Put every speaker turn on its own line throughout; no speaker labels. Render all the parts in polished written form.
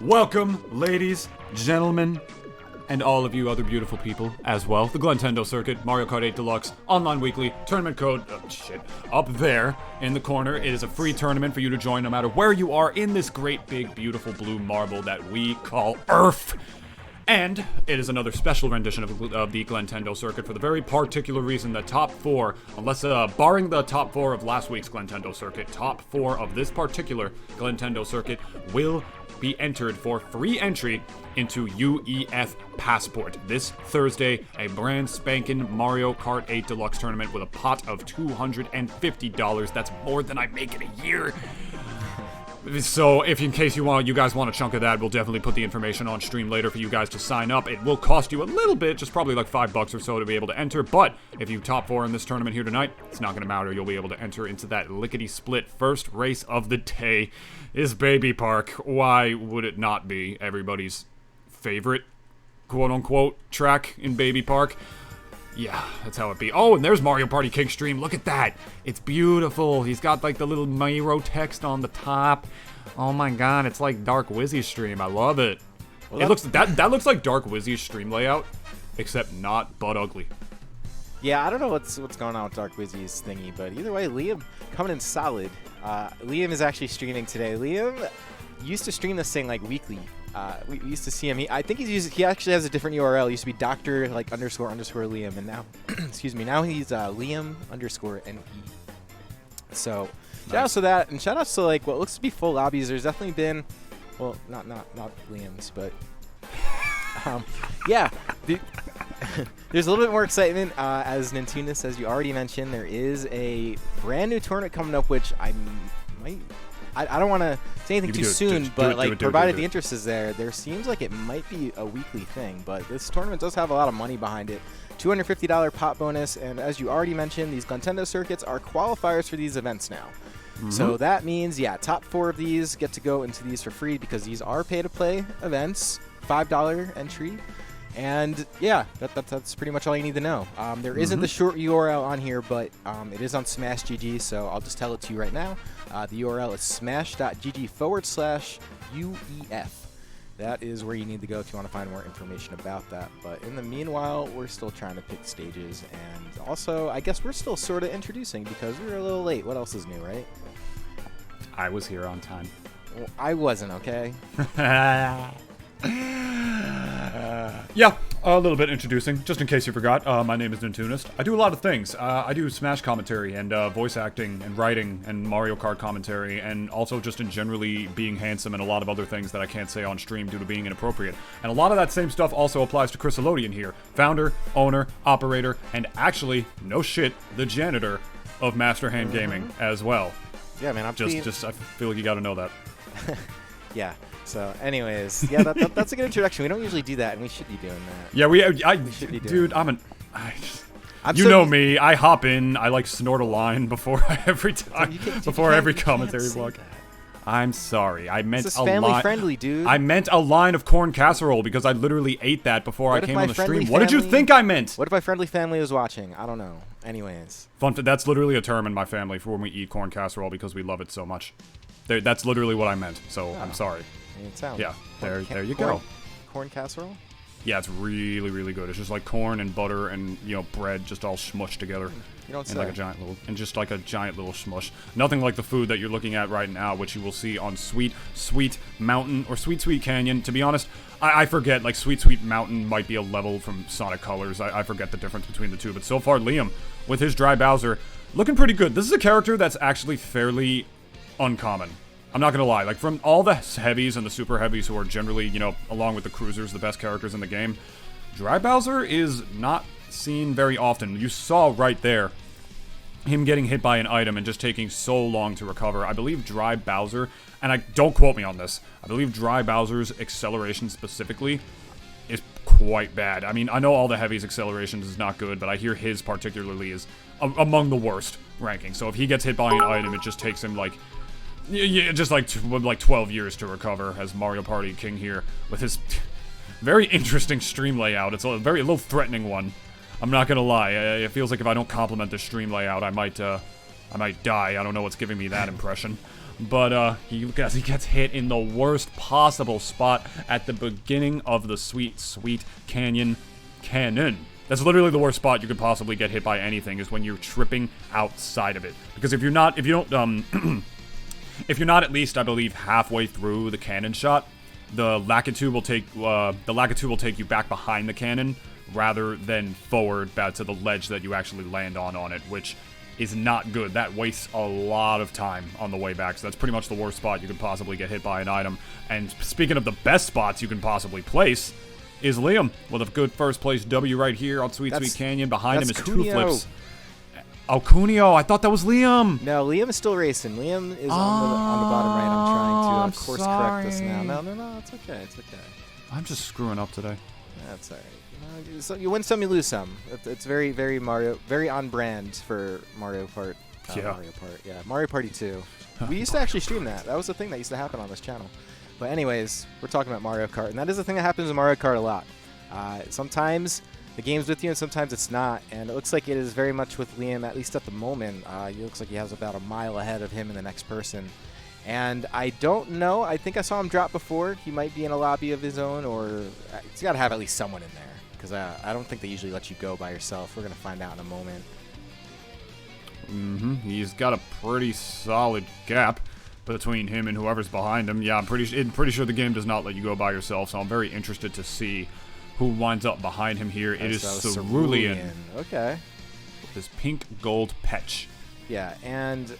Welcome, ladies, gentlemen, and all of you other beautiful people as well. The Glentendo Circuit, Mario Kart 8 Deluxe, online weekly, tournament code, up there in the corner. It is a free tournament for you to join no matter where you are in this great, big, beautiful blue marble that we call Earth. And it is another special rendition of the Glentendo Circuit for the very particular reason that top four, unless barring the top four of last week's Glentendo Circuit, top four of this particular Glentendo Circuit will be entered for free entry into UEF Passport. This Thursday, a brand spanking Mario Kart 8 Deluxe tournament with a pot of $250. That's more than I make in a year. So, if in case you guys want a chunk of that, we'll definitely put the information on stream later for you guys to sign up. It will cost you a little bit, just probably like $5 or so to be able to enter, but if you top four in this tournament here tonight, it's not going to matter. You'll be able to enter into that lickety-split first race of the day is Baby Park. Why would it not be everybody's favorite, quote-unquote, track in Baby Park? Yeah, that's how it be. Oh, and there's Mario Party King stream. Look at that. It's beautiful. He's got like the little Miro text on the top. Oh my god, it's like Dark Wizzy's stream. I love it. Well, that looks like Dark Wizzy's stream layout, except not butt ugly.
Yeah, I don't know what's going on with Dark Wizzy's thingy, but either way, Liam coming in solid. Liam is actually streaming today. Liam used to stream this thing like weekly. We used to see him. I think he actually has a different URL. It used to be Doctor __ Liam, and now, excuse me, now he's Liam _NE. So nice. Shout out to that, and shout out to like what looks to be full lobbies. There's definitely been, well, not Liam's, but yeah. There's a little bit more excitement as Nintunis, as you already mentioned. There is a brand new tournament coming up, which I don't want to say anything too soon, but provided the interest is there seems like it might be a weekly thing. But this tournament does have a lot of money behind it. $250 pot bonus, and as you already mentioned, these Glentendo circuits are qualifiers for these events now. Mm-hmm. So that means, yeah, top four of these get to go into these for free because these are pay-to-play events, $5 entry. And yeah, that's pretty much all you need to know. There isn't the short URL on here, but it is on Smash GG, so I'll just tell it to you right now. The URL is smash.gg/UEF. That is where you need to go if you want to find more information about that. But in the meanwhile, we're still trying to pick stages, and also, I guess we're still sort of introducing because we were a little late. What else is new, right?
I was here on time.
Well, I wasn't, okay?
Yeah, a little bit introducing, just in case you forgot. My name is Nintunist. I do a lot of things. I do Smash commentary and voice acting and writing and Mario Kart commentary, and also just in generally being handsome and a lot of other things that I can't say on stream due to being inappropriate. And a lot of that same stuff also applies to Chrysalodian here. Founder, owner, operator, and actually, no shit, the janitor of Master Hand Gaming as well.
Yeah, man,
I feel like you gotta know that.
Yeah. So, anyways, yeah, that's a good introduction. We don't usually do that, and we should be doing that.
Yeah, we should be doing dude, that. You know me. I hop in. I like snort a line before every commentary vlog. I'm sorry. I meant
this is family friendly, dude.
I meant a line of corn casserole because I literally ate that before I came on the stream. What did you think I meant?
What if my friendly family was watching? I don't know. Anyways,
that's literally a term in my family for when we eat corn casserole because we love it so much. That's literally what I meant. So I'm sorry. Yeah, there you go.
Corn casserole?
Yeah, it's really, really good. It's just like corn and butter and, bread just all smushed together.
You don't say.
Like a giant little smush. Nothing like the food that you're looking at right now, which you will see on Sweet Mountain or Sweet Canyon. To be honest, I forget, like Sweet Mountain might be a level from Sonic Colors. I forget the difference between the two. But so far, Liam, with his Dry Bowser, looking pretty good. This is a character that's actually fairly uncommon. I'm not gonna lie, like from all the heavies and the super heavies who are generally, along with the cruisers, the best characters in the game, Dry Bowser is not seen very often. You saw right there him getting hit by an item and just taking so long to recover. I believe Dry Bowser, and don't quote me on this, I believe Dry Bowser's acceleration specifically is quite bad. I mean, I know all the heavies' accelerations is not good, but I hear his particularly is among the worst ranking. So if he gets hit by an item, it just takes him like... Yeah, just like 12 years to recover as Mario Party King here with his very interesting stream layout. It's a little threatening one. I'm not gonna lie. It feels like if I don't compliment the stream layout, I might die. I don't know what's giving me that impression. But he gets hit in the worst possible spot at the beginning of the sweet canyon. That's literally the worst spot you could possibly get hit by anything, is when you're tripping outside of it. Because if you're not at least, I believe, halfway through the cannon shot, the Lakitu will take you back behind the cannon rather than forward back to the ledge that you actually land on it, which is not good. That wastes a lot of time on the way back, so that's pretty much the worst spot you could possibly get hit by an item. And speaking of the best spots you can possibly place, is Liam with a good first place W right here on Sweet Canyon. Behind him is Two Flips. Oh, Cuneo. I thought that was Liam.
No, Liam is still racing. Liam is on the bottom right. I'm trying to course correct this now. No, it's okay. It's okay.
I'm just screwing up today.
That's all right. So you win some, you lose some. It's very, very very on brand for Mario Kart. Mario Party 2. We used to actually stream that. That was the thing that used to happen on this channel. But anyways, we're talking about Mario Kart, and that is the thing that happens in Mario Kart a lot. Sometimes the game's with you, and sometimes it's not. And it looks like it is very much with Liam, at least at the moment. It looks like he has about a mile ahead of him and the next person. And I don't know. I think I saw him drop before. He might be in a lobby of his own, or he's got to have at least someone in there, because I don't think they usually let you go by yourself. We're going to find out in a moment.
He's got a pretty solid gap between him and whoever's behind him. Yeah, I'm pretty sure the game does not let you go by yourself, so I'm very interested to see who winds up behind him here. It is Cerulean.
Okay.
With his pink gold patch.
Yeah, and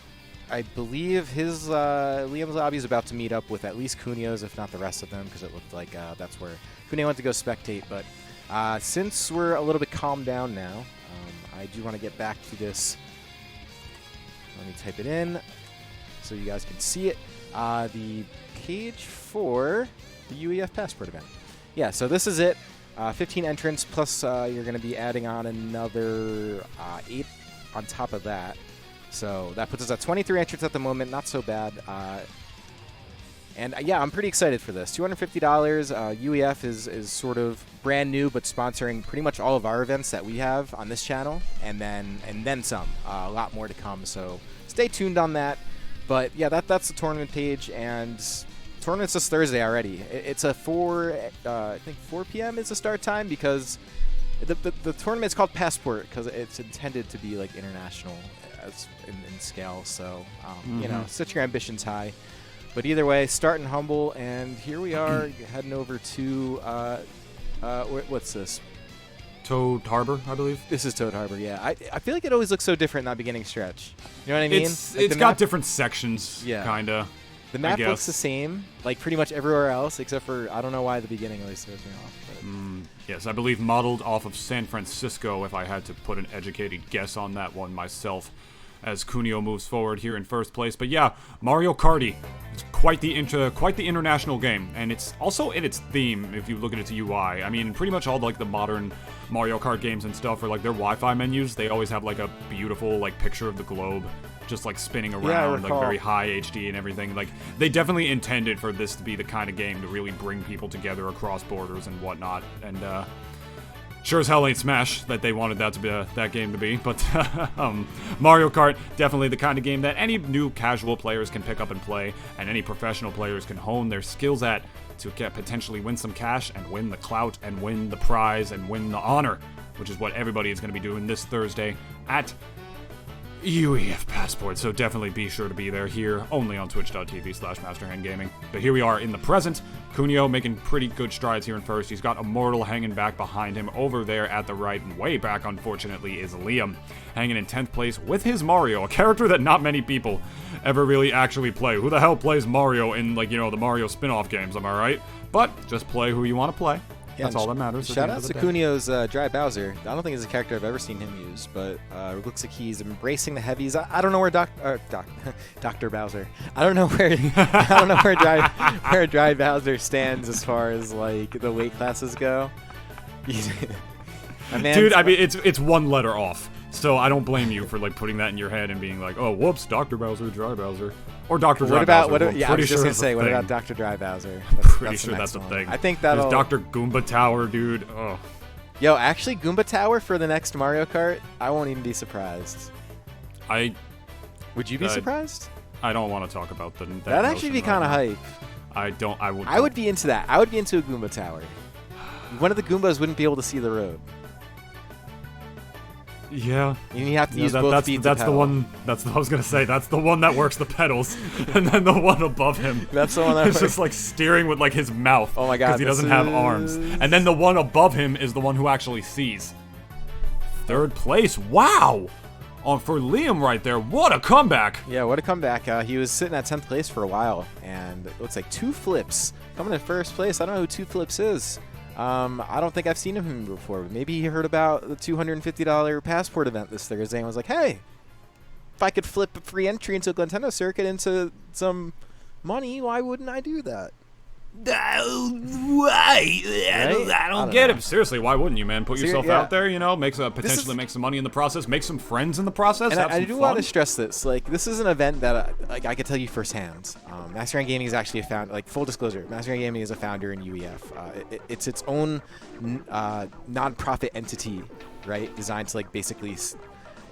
I believe his Liam's lobby is about to meet up with at least Cuneo's, if not the rest of them, because it looked like that's where Cuneo went to go spectate. But since we're a little bit calmed down now, I do want to get back to this. Let me type it in so you guys can see it. The page for the UEF Passport event. Yeah, so this is it. 15 entrants, plus you're going to be adding on another 8 on top of that. So that puts us at 23 entrants at the moment. Not so bad. And yeah, I'm pretty excited for this. $250. UEF is sort of brand new, but sponsoring pretty much all of our events that we have on this channel, and then some. A lot more to come. So stay tuned on that. But yeah, that's the tournament page, and tournament's this Thursday already. It's a I think 4 p.m. is the start time, because the tournament's called Passport because it's intended to be like international in scale. So you know, set your ambitions high. But either way, starting humble, and here we are heading over to what's this?
Toad Harbor, I believe.
This is Toad Harbor, yeah. I feel like it always looks so different in that beginning stretch. You know what I mean?
It's got different sections, kinda.
The map looks the same, like pretty much everywhere else, except for, I don't know why the beginning always throws me off.
Yes, I believe modeled off of San Francisco, if I had to put an educated guess on that one myself, as Cuneo moves forward here in first place. But yeah, Mario Karty. It's quite the international game, and it's also in its theme if you look at its UI. I mean, pretty much all like the modern Mario Kart games and stuff, or like their Wi-Fi menus, they always have like a beautiful like picture of the globe just like spinning around, like very high HD and everything. Like they definitely intended for this to be the kind of game to really bring people together across borders and whatnot. And sure as hell ain't Smash that they wanted that to be that game to be, but Mario Kart, definitely the kind of game that any new casual players can pick up and play, and any professional players can hone their skills at to potentially win some cash and win the clout and win the prize and win the honor, which is what everybody is going to be doing this Thursday at UEF Passport. So definitely be sure to be there here only on twitch.tv/MasterHandGaming. But here we are in the present. Cuneo making pretty good strides here in first. He's got Immortal hanging back behind him. Over there at the right and way back, unfortunately, is Liam, hanging in 10th place with his Mario, a character that not many people ever really actually play. Who the hell plays Mario in, like, you know, the Mario spin-off games, am I right? But just play who you want to play. Yeah, that's all that matters.
Shout out to Cuneo's Dry Bowser. I don't think it's a character I've ever seen him use, but it looks like he's embracing the heavies. I don't know where Dr. Bowser. I don't know where Dry Bowser stands as far as like the weight classes go.
Dude, I mean it's one letter off. So I don't blame you for like putting that in your head and being like, oh, whoops, Dr. Bowser, Dry Bowser. Or Dr. Dry Bowser.
Yeah, I was just going to say, what about Dr. Dry Bowser?
Pretty sure that's a thing.
I think that'll...
There's Dr. Goomba Tower, dude. Oh.
Yo, actually, Goomba Tower for the next Mario Kart, I won't even be surprised. Would you be surprised?
I don't want to talk about the.
That'd actually be kind of hype.
I
would be into that. I would be into a Goomba tower. One of the Goombas wouldn't be able to see the road.
Yeah.
And you have to use both feet to pedal.
That's the one. I was gonna say that's the one that works the pedals, and then the one above him.
That's the one that
is just like steering with like his mouth.
Oh my god!
Because he doesn't have arms. And then the one above him is the one who actually sees. Third place. Wow. For Liam right there, what a comeback!
Yeah, what a comeback. He was sitting at 10th place for a while, and it looks like Two Flips coming in first place. I don't know who Two Flips is. I don't think I've seen him before. But maybe he heard about the $250 passport event this Thursday and was like, hey, if I could flip a free entry into a Glentendo circuit into some money, why wouldn't I do that?
Why? I don't get it. Seriously, why wouldn't you, man? Put yourself out there, you know, potentially make some money in the process, make some friends in the process.
And
have
I
some
do
fun.
want to stress this. Like, this is an event that I could tell you firsthand. Master Grand Gaming is actually a founder. Like, full disclosure, Master Grand Gaming is a founder in UEF. It's its own non-profit entity, right? Designed to like basically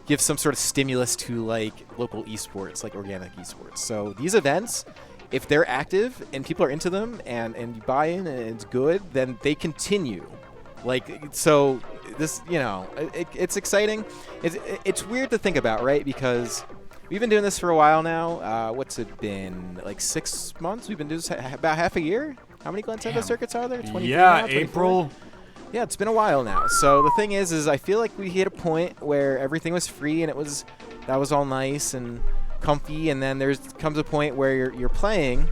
give some sort of stimulus to like local esports, like organic esports. So these events, if they're active and people are into them and you buy in and it's good, then they continue. Like, so this, you know, it's exciting. It's weird to think about, right? Because we've been doing this for a while now. What's it been? Like 6 months? We've been doing this about half a year? How many Glentendo circuits are there? 23
yeah,
now,
April.
Yeah, it's been a while now. So the thing is I feel like we hit a point where everything was free and that was all nice and comfy, and then comes a point where you're playing,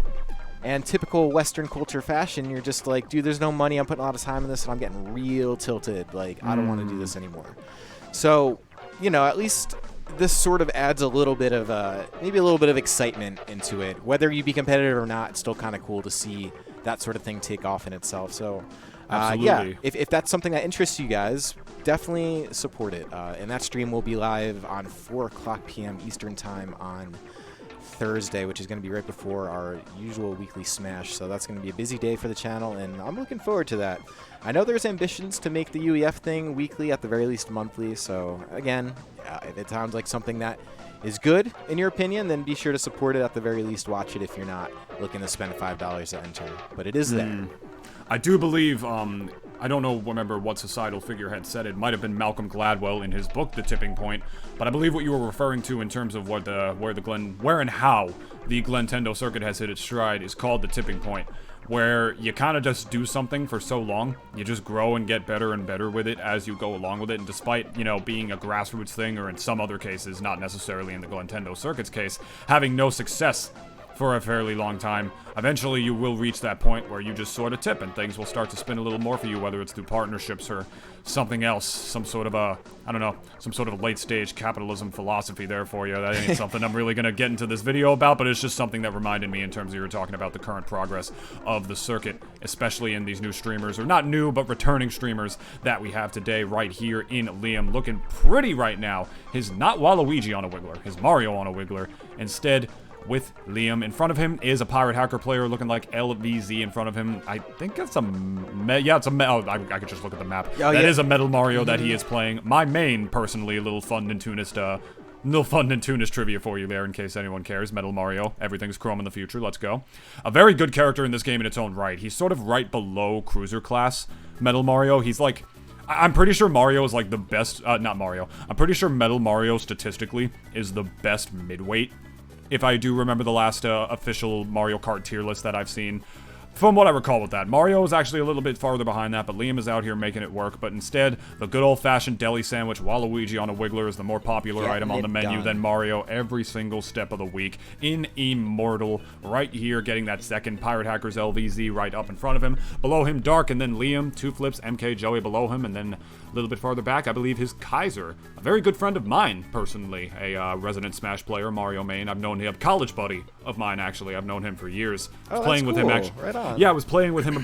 and typical Western culture fashion, you're just like, dude, there's no money. I'm putting a lot of time in this, and I'm getting real tilted. Like, I don't want to do this anymore. So, you know, at least this sort of adds a little bit of maybe a little bit of excitement into it. Whether you be competitive or not, it's still kind of cool to see that sort of thing take off in itself. So, yeah, if that's something that interests you guys, definitely support it. And that stream will be live on 4:00 p.m. Eastern Time on Thursday, which is going to be right before our usual weekly Smash. So that's going to be a busy day for the channel, and I'm looking forward to that. I know there's ambitions to make the UEF thing weekly, at the very least monthly. So again, if it sounds like something that is good in your opinion, then be sure to support it. At the very least, watch it if you're not looking to spend $5 to enter. But it is there.
I do believe, I don't remember what societal figure had said it. Might have been Malcolm Gladwell in his book, The Tipping Point. But I believe what you were referring to in terms of where and how the Glentendo circuit has hit its stride is called the tipping point, where you kind of just do something for so long, you just grow and get better and better with it as you go along with it. And despite, you know, being a grassroots thing, or in some other cases, not necessarily in the Glentendo circuit's case, having no success for a fairly long time, eventually you will reach that point where you just sort of tip and things will start to spin a little more for you, whether it's through partnerships or something else, some sort of some sort of late stage capitalism philosophy there for you. That ain't something I'm really gonna get into this video about, but it's just something that reminded me in terms of you were talking about the current progress of the circuit, especially in these new streamers, or not new, but returning streamers that we have today right here in Liam. Looking pretty right now. His not Waluigi on a Wiggler, his Mario on a Wiggler. Instead, with Liam in front of him is a Pirate Hacker player looking like LVZ in front of him. I think it's I could just look at the map.
Oh,
that is a Metal Mario that he is playing. My main, personally, a little fun Nintoonist trivia for you there in case anyone cares. Metal Mario, everything's chrome in the future, let's go. A very good character in this game in its own right. He's sort of right below Cruiser class Metal Mario. He's like, I'm pretty sure Mario is like the best, not Mario. I'm pretty sure Metal Mario statistically is the best midweight, if I do remember the last official Mario Kart tier list that I've seen. From what I recall with that, Mario is actually a little bit farther behind that, but Liam is out here making it work. But instead, the good old-fashioned deli sandwich, Waluigi on a Wiggler, is the more popular item on the menu than Mario every single step of the week. In Immortal, right here, getting that second Pirate Hackers LVZ right up in front of him. Below him, Dark, and then Liam, Two Flips, MK, Joey below him, and then a little bit farther back, I believe his Kaiser, a very good friend of mine, personally, a resident Smash player, Mario main. I've known him, a college buddy of mine, actually. I've known him for years.
Oh,
playing with him, actually.
Right on.
Yeah, I was playing with him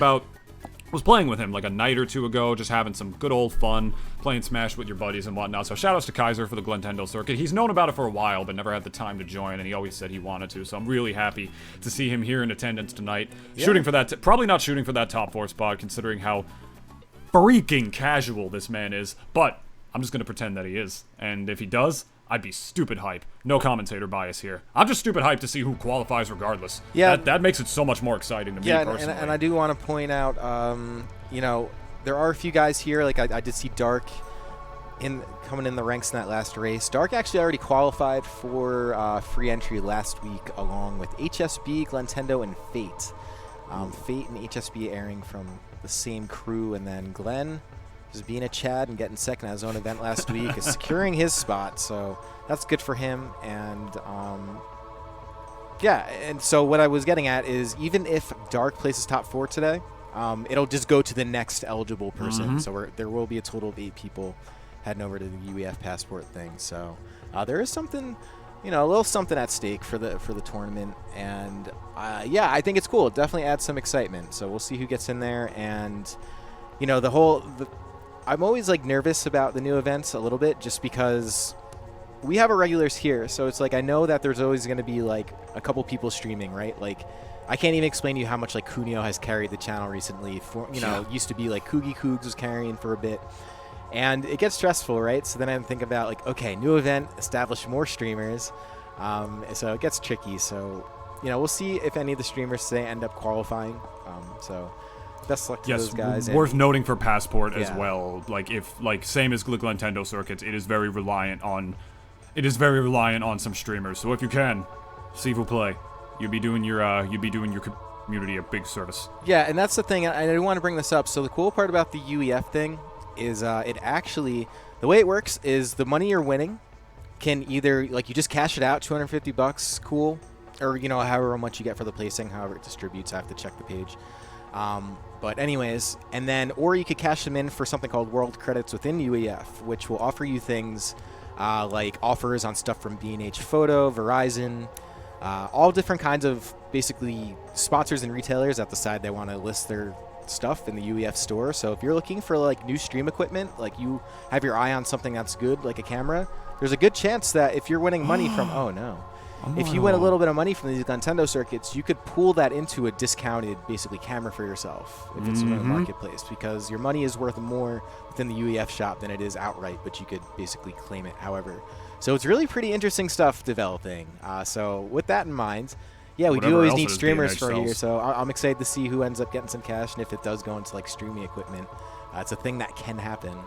like a night or two ago, just having some good old fun, playing Smash with your buddies and whatnot. So shout outs to Kaiser for the Glentendo circuit. He's known about it for a while, but never had the time to join, and he always said he wanted to. So I'm really happy to see him here in attendance tonight, shooting for that, probably not shooting for that top 4 spot, considering how freaking casual this man is, but I'm just going to pretend that he is. And if he does, I'd be stupid hype. No commentator bias here. I'm just stupid hype to see who qualifies regardless.
Yeah.
That makes it so much more exciting to me personally.
And I do want to point out, you know, there are a few guys here. Like I did see Dark coming in the ranks in that last race. Dark actually already qualified for free entry last week, along with HSB, Glentendo, and Fate. Fate and HSB airing from the same crew, and then Glenn just being a Chad and getting second at his own event last week is securing his spot, so that's good for him. And yeah, and so what I was getting at is, even if Dark places top 4 today, it'll just go to the next eligible person. So there will be a total of 8 people heading over to the UEF passport thing. So there is something, you know, a little something at stake for the tournament. And yeah, I think it's cool. It definitely adds some excitement. So we'll see who gets in there. And you know, I'm always like nervous about the new events a little bit, just because we have our regulars here. So it's like, I know that there's always going to be like a couple people streaming, right? Like, I can't even explain to you how much like Kunio has carried the channel recently. You know, used to be like Koogie Cougs was carrying for a bit. And it gets stressful, right? So then I think about like, okay, new event, establish more streamers. So it gets tricky. So, you know, we'll see if any of the streamers today end up qualifying. So best luck to those guys.
Worth noting for Passport as well. Like, same as Glentendo circuits, it is very reliant on some streamers. So if you can, see who play. You'd be doing your community a big service.
Yeah, and that's the thing. I do want to bring this up. So the cool part about the UEF thing is it actually, the way it works is the money you're winning can either, like, you just cash it out, $250, cool, or, you know, however much you get for the placing, however it distributes. I have to check the page. But anyways, and then, or you could cash them in for something called World Credits within UEF, which will offer you things like offers on stuff from B&H Photo, Verizon, all different kinds of basically sponsors and retailers that decide they want to list their stuff in the UEF store. So if you're looking for like new stream equipment, like you have your eye on something that's good, like a camera, there's a good chance that if you're winning money from, if you win a little bit of money from these Glentendo circuits, you could pool that into a discounted, basically, camera for yourself if it's in a marketplace, because your money is worth more within the UEF shop than it is outright, but you could basically claim it however. So it's really pretty interesting stuff developing. So with that in mind, yeah, we do always need streamers for here, so I'm excited to see who ends up getting some cash, and if it does go into like streaming equipment, it's a thing that can happen.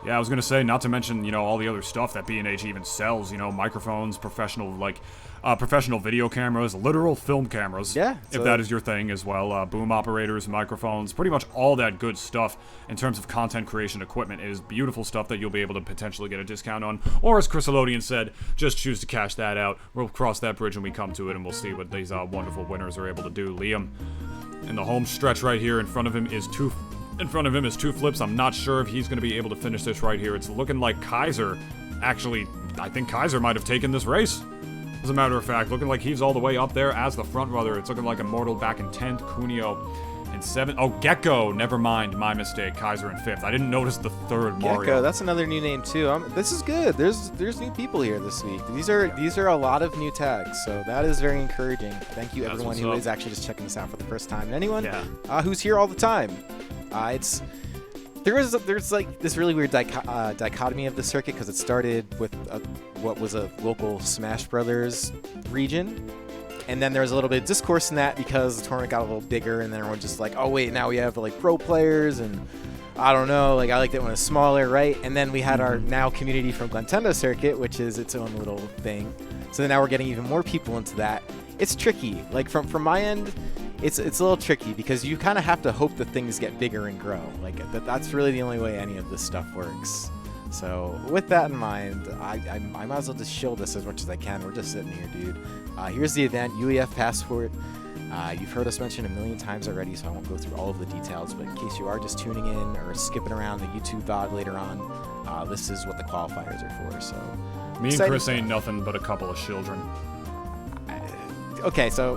Yeah, I was going to say, not to mention, you know, all the other stuff that B&H even sells, you know, microphones, professional video cameras, literal film cameras, if that is your thing as well, boom operators, microphones, pretty much all that good stuff in terms of content creation equipment. It is beautiful stuff that you'll be able to potentially get a discount on, or as Chris Elodian said, just choose to cash that out. We'll cross that bridge when we come to it, and we'll see what these wonderful winners are able to do. Liam, in the home stretch right here, in front of him is two flips. I'm not sure if he's going to be able to finish this right here. It's looking like Kaiser, actually, I think Kaiser might have taken this race. As a matter of fact, looking like he's all the way up there as the front runner. It's looking like Immortal back in 10th, Kunio in 7th. Oh, Gecko, never mind, my mistake. Kaiser in 5th. I didn't notice the third Mario.
Gecko, that's another new name too. This is good. There's new people here this week. These are a lot of new tags, so that is very encouraging. Thank you everyone who is actually just checking this out for the first time, and anyone who's here all the time. There's like this really weird dichotomy of the circuit, because it started with what was a local Smash Brothers region, and then there was a little bit of discourse in that because the tournament got a little bigger, and then everyone's just like, oh wait, now we have like pro players, and I don't know, like I liked it when it was smaller, right? And then we had our now community from Glentendo circuit, which is its own little thing. So then now we're getting even more people into that. It's tricky. Like from my end, it's a little tricky, because you kind of have to hope that things get bigger and grow. Like that's really the only way any of this stuff works. So with that in mind, I might as well just shill this as much as I can. We're just sitting here, dude. Here's the event, UEF Passport. You've heard us mention a million times already, so I won't go through all of the details, but in case you are just tuning in or skipping around the YouTube VOD later on, this is what the qualifiers are for. So
me and Chris ain't nothing but a couple of children.
Okay, so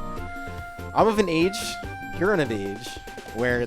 I'm of an age, you're of age, where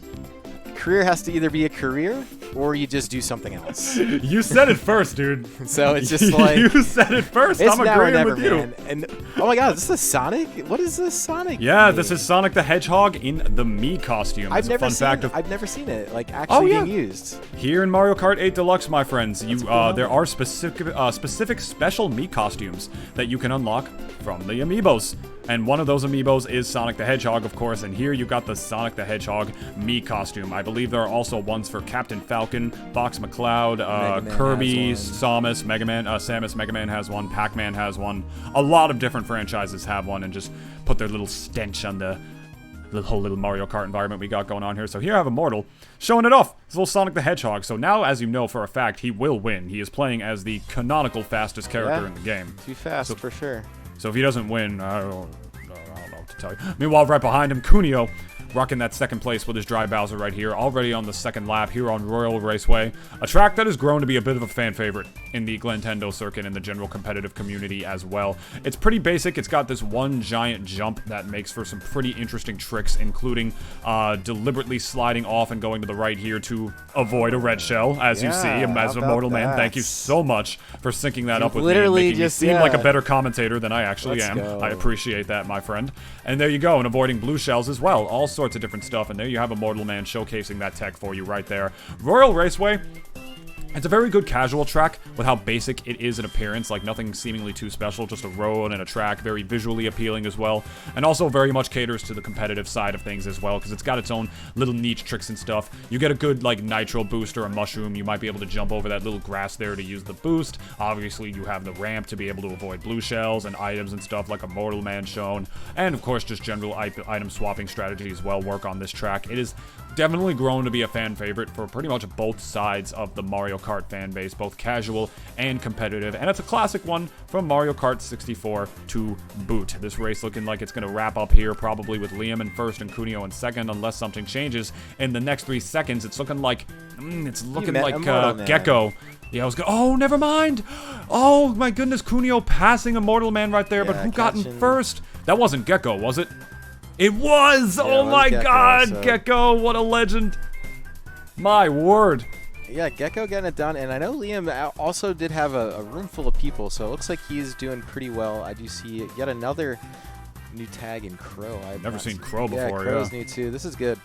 career has to either be a career or you just do something else.
You said it first, dude.
So it's just like...
You said it first.
It's
I'm
now or
agreeing
never,
with you.
man. And Oh my god, is this Sonic? What is this Sonic?
Yeah,
game?
this is Sonic the Hedgehog in the Mii costume.
I've never seen it like actually being used.
Here in Mario Kart 8 Deluxe, my friends, there are specific special Mii costumes that you can unlock from the amiibos. And one of those amiibos is Sonic the Hedgehog, of course, and here you got the Sonic the Hedgehog Mii costume. I believe there are also ones for Captain Falcon, Fox McCloud, Kirby, Samus, Mega Man has one, Pac-Man has one. A lot of different franchises have one and just put their little stench on the whole little Mario Kart environment we got going on here. So here I have Immortal showing it off. This little Sonic the Hedgehog. So now, as you know for a fact, he will win. He is playing as the canonical fastest character in the game.
Too fast, for sure.
So if he doesn't win, I don't know what to tell you. Meanwhile, right behind him, Kunio, rocking that second place with his Dry Bowser right here, already on the second lap here on Royal Raceway, a track that has grown to be a bit of a fan favorite in the Glentendo circuit and the general competitive community as well. It's pretty basic. It's got this one giant jump that makes for some pretty interesting tricks, including deliberately sliding off and going to the right here to avoid a red shell, as you see, as Immortal Man. Thank you so much for syncing that up with me and making me seem like a better commentator than I actually am. I appreciate that, my friend. And there you go, and avoiding blue shells as well. All sorts of different stuff, and there you have Immortal Man showcasing that tech for you right there. Royal Raceway, it's a very good casual track with how basic it is in appearance, like nothing seemingly too special, just a road and a track, very visually appealing as well, and also very much caters to the competitive side of things as well, because it's got its own little niche tricks and stuff. You get a good, like, nitro boost or a mushroom, you might be able to jump over that little grass there to use the boost. Obviously, you have the ramp to be able to avoid blue shells and items and stuff like Immortal Man shown, and of course, just general item swapping strategies as well work on this track. It is definitely grown to be a fan favorite for pretty much both sides of the Mario Kart fan base, both casual and competitive, and it's a classic one from Mario Kart 64 to boot. This race looking like it's going to wrap up here, probably with Liam in first and Kunio in second, unless something changes in the next 3 seconds. It's looking like Gecko. Yeah, oh, never mind. Oh my goodness, Kunio passing Immortal Man right there, but who got in first? That wasn't Gecko, was it? It was! Yeah, oh my god, Gecko, what a legend. My word.
Yeah, Gecko getting it done, and I know Liam also did have a room full of people, so it looks like he's doing pretty well. I do see yet another new tag in Crow. I've
never seen Crow before,
yeah. Crow's new too. This is good.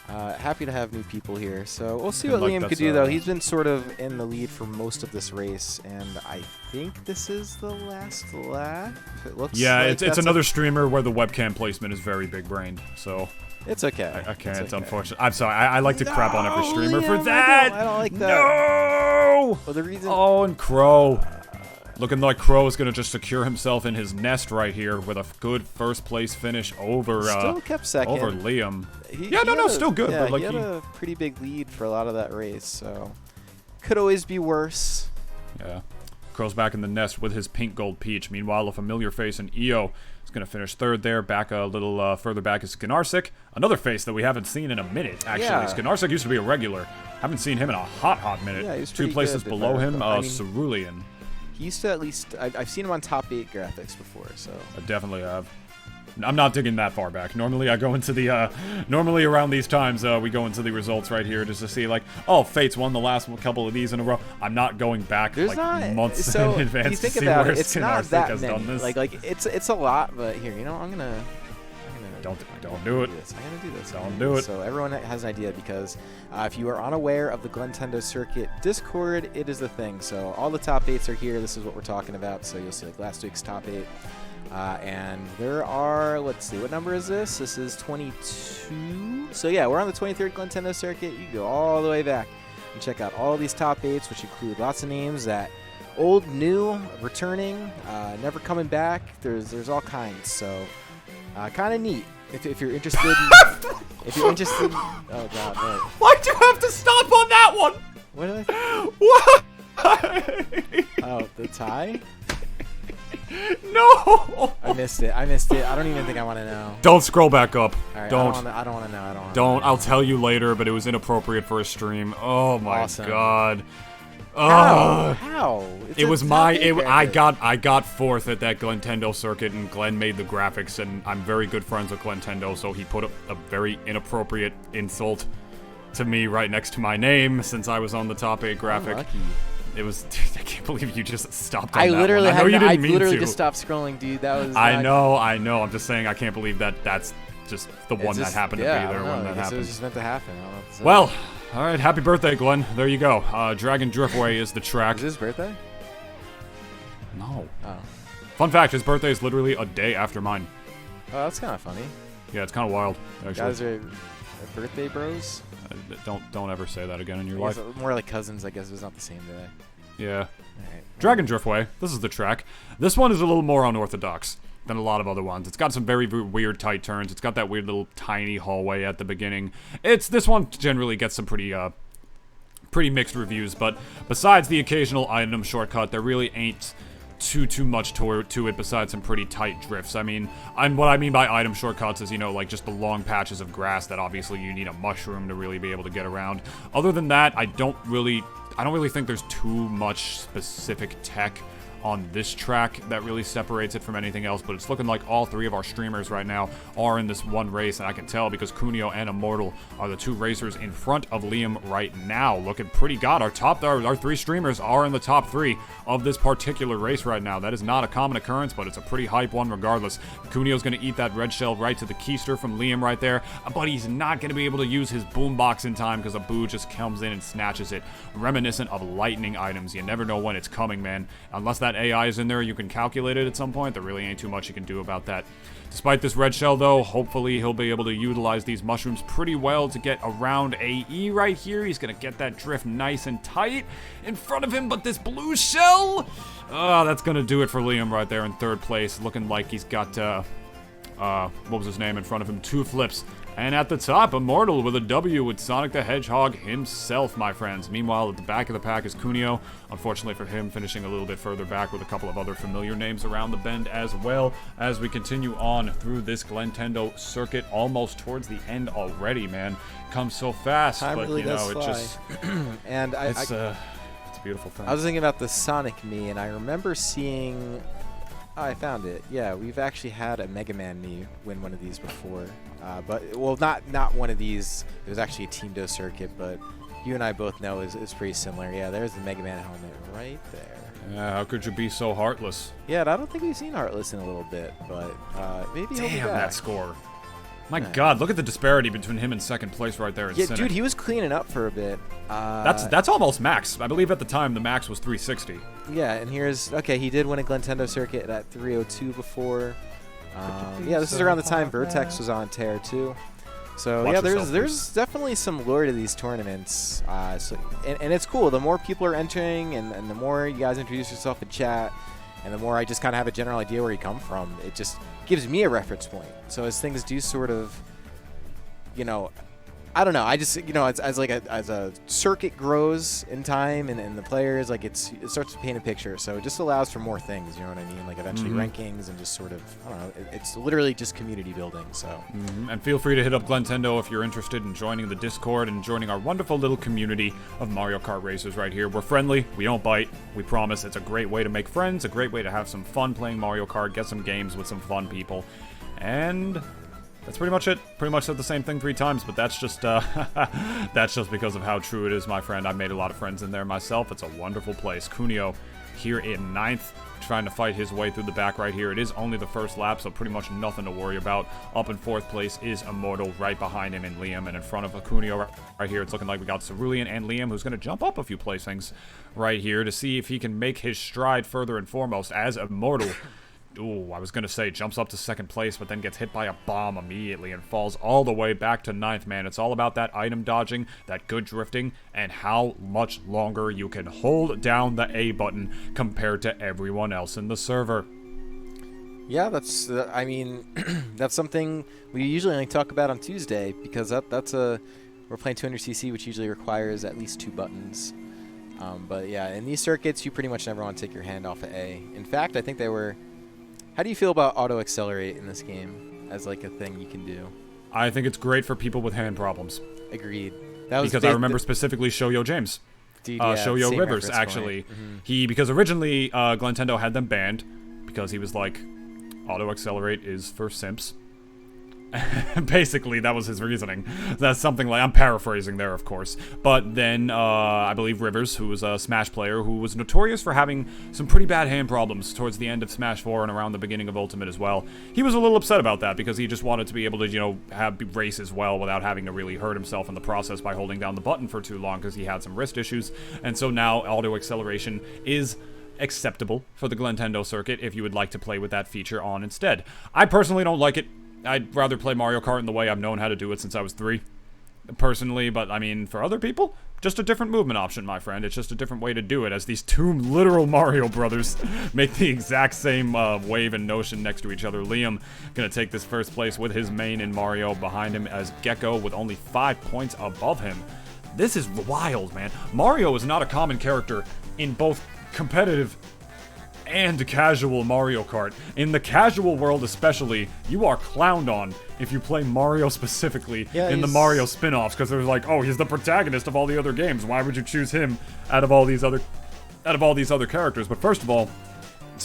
Happy to have new people here. So we'll see what Liam could do, though. He's been sort of in the lead for most of this race, and I think this is the last lap. It looks like
it's another streamer where the webcam placement is very big-brained, so...
It's okay.
I can't. It's unfortunate. I'm sorry. I like to crap on every streamer for that.
I don't like that.
No!
Well, the reason...
Oh, and Crow. Looking like Crow is going to just secure himself in his nest right here with a good first-place finish over...
Still kept second.
Over Liam. Still good.
Yeah,
but like
he had a pretty big lead for a lot of that race, so... Could always be worse.
Yeah. Crow's back in the nest with his pink gold peach. Meanwhile, a familiar face in EO is going to finish third there. Back a little further back is Gnarsic. Another face that we haven't seen in a minute, actually.
Yeah.
Gnarsic used to be a regular. Haven't seen him in a hot minute.
Yeah, he was
2 places below him, Cerulean.
He used to at least... I've seen him on top 8 graphics before, so...
I definitely have. I'm not digging that far back. Normally I go into the, normally around these times, we go into the results right here just to see, like, oh, Fate's won the last couple of these in a row. I'm not going back, months in advance to see where Gnarsic has done this.
Like, it's a lot, but here, you know, I'm gonna
Don't do it.
I'm gonna do this.
Don't do it.
So everyone has an idea, because if you are unaware of the Glentendo circuit Discord, it is the thing. So all the top 8s are here. This is what we're talking about. So you'll see like last week's top 8. And there are, let's see, what number is this? This is 22. So yeah, we're on the 23rd Glentendo circuit. You can go all the way back and check out all these top 8s, which include lots of names that old, new, returning, never coming back. There's all kinds. So kind of neat. If you're interested in, oh god, wait.
Why'd you have to stop on that one?
What did I
What?
Oh, the tie?
No!
I missed it. I don't even think I want to know.
Don't scroll back up.
All right,
don't.
I don't want to know.
Don't. I'll tell you later, but it was inappropriate for a stream. Oh my god.
How?
It was I got fourth at that Glentendo circuit, and Glenn made the graphics, and I'm very good friends with Glentendo, so he put a very inappropriate insult to me right next to my name since I was on the top 8 graphic.
Unlucky.
It was. Dude, I can't believe you just stopped. On
I
that
literally
one. I know you didn't
I
mean
literally
to.
just stopped scrolling, dude. That was.
I know. I'm just saying. I can't believe that. That's just the one that happened to be there when that happened.
It was just meant to happen. I don't know what to say.
Well, all right. Happy birthday, Glenn. There you go. Dragon Driftway is the track.
Is his birthday?
No.
Oh.
Fun fact: his birthday is literally a day after mine.
Oh, that's kind of funny.
Yeah, it's kind of wild. Actually.
You guys are birthday bros.
Don't ever say that again in your
I
life.
guess more like cousins. I guess it was not the same day.
Yeah.
All right.
Dragon Driftway. This is the track. This one is a little more unorthodox than a lot of other ones. It's got some very weird tight turns. It's got that weird little tiny hallway at the beginning. This one generally gets some pretty mixed reviews, but besides the occasional item shortcut, there really ain't too much to it besides some pretty tight drifts. I mean, what I mean by item shortcuts is, you know, like just the long patches of grass that obviously you need a mushroom to really be able to get around. Other than that, I don't really think there's too much specific tech on this track that really separates it from anything else, but it's looking like all three of our streamers right now are in this one race, and I can tell because Kunio and Immortal are the two racers in front of Liam right now, looking pretty god. Our three streamers are in the top three of this particular race right now. That is not a common occurrence, but it's a pretty hype one regardless. Kunio's going to eat that red shell right to the keister from Liam right there, but he's not going to be able to use his boombox in time because Abu just comes in and snatches it, reminiscent of lightning items. You never know when it's coming, man. Unless that AI is in there, you can calculate it at some point. There really ain't too much you can do about that. Despite this red shell, though, hopefully he'll be able to utilize these mushrooms pretty well to get around AE right here. He's going to get that drift nice and tight in front of him, but this blue shell, that's going to do it for Liam right there in third place, looking like he's got, what was his name in front of him? 2 flips. And at the top, Immortal with a W with Sonic the Hedgehog himself, my friends. Meanwhile, at the back of the pack is Kunio. Unfortunately for him, finishing a little bit further back with a couple of other familiar names around the bend as well, as we continue on through this Glentendo circuit, almost towards the end already, man. Comes so fast,
Time
but
really
you know,
does
it
fly.
just...
And
it's a beautiful thing.
I was thinking about the Sonic me, and I remember seeing... Oh, I found it. Yeah, we've actually had a Mega Man me win one of these before. But, well, not one of these. It was actually a Team Do circuit, but you and I both know it's pretty similar. Yeah, there's the Mega Man helmet right there.
Yeah, how could you be so heartless?
Yeah, and I don't think we've seen Heartless in a little bit, but maybe he'll be
Damn,
back.
that score. My God, look at the disparity between him and second place right there.
Yeah, dude, he was cleaning up for a bit.
That's almost max. I believe at the time the max was 360.
Yeah, and okay, he did win a Glentendo circuit at 302 before. Yeah, this is around the time Vertex was on tear too. So
Watch
yeah,
yourself,
there's definitely some lore to these tournaments. And it's cool. The more people are entering, and the more you guys introduce yourself in chat, and the more I just kind of have a general idea where you come from, it just gives me a reference point. So as things do sort of, you know, I don't know. I just, you know, as a circuit grows in time and the players, like it starts to paint a picture. So it just allows for more things, you know what I mean? Like eventually rankings and just sort of, I don't know, it's literally just community building. So.
And feel free to hit up Glentendo if you're interested in joining the Discord and joining our wonderful little community of Mario Kart racers right here. We're friendly. We don't bite. We promise. It's a great way to make friends, a great way to have some fun playing Mario Kart, get some games with some fun people. And that's pretty much it. Pretty much said the same thing 3 times, but that's just that's just because of how true it is, my friend. I've made a lot of friends in there myself. It's a wonderful place. Kunio here in 9th, trying to fight his way through the back right here. It is only the first lap, so pretty much nothing to worry about. Up in 4th place is Immortal, right behind him in Liam, and in front of Kunio right here, it's looking like we got Cerulean and Liam, who's going to jump up a few placings right here to see if he can make his stride further and foremost as Immortal. Ooh, I was going to say jumps up to 2nd place, but then gets hit by a bomb immediately and falls all the way back to 9th, man. It's all about that item dodging, that good drifting, and how much longer you can hold down the A button compared to everyone else in the server.
Yeah, that's, I mean, that's something we usually only talk about on Tuesday because we're playing 200cc, which usually requires at least 2 buttons. But yeah, in these circuits, you pretty much never want to take your hand off of A. In fact, I think they were... How do you feel about auto accelerate in this game as like a thing you can do?
I think it's great for people with hand problems.
Agreed.
Because I remember specifically Shoyo James.
Dude, yeah,
Shoyo Rivers, actually. Because originally Glentendo had them banned because he was like, auto accelerate is for simps. Basically, that was his reasoning. That's something like, I'm paraphrasing there, of course. But then, I believe Rivers, who was a Smash player, who was notorious for having some pretty bad hand problems towards the end of Smash 4 and around the beginning of Ultimate as well. He was a little upset about that because he just wanted to be able to, you know, race as well without having to really hurt himself in the process by holding down the button for too long because he had some wrist issues. And so now auto acceleration is acceptable for the Glentendo circuit if you would like to play with that feature on instead. I personally don't like it. I'd rather play Mario Kart in the way I've known how to do it since I was 3, personally, but I mean, for other people, just a different movement option, my friend. It's just a different way to do it, as these two literal Mario brothers make the exact same wave and notion next to each other. Liam gonna take this first place with his main in Mario behind him, as Gecko with only 5 points above him. This is wild, man. Mario is not a common character in both competitive and casual Mario Kart. In the casual world especially, you are clowned on if you play Mario specifically in the Mario spin-offs, because they're like, oh, he's the protagonist of all the other games. Why would you choose him out of all these other characters? But first of all,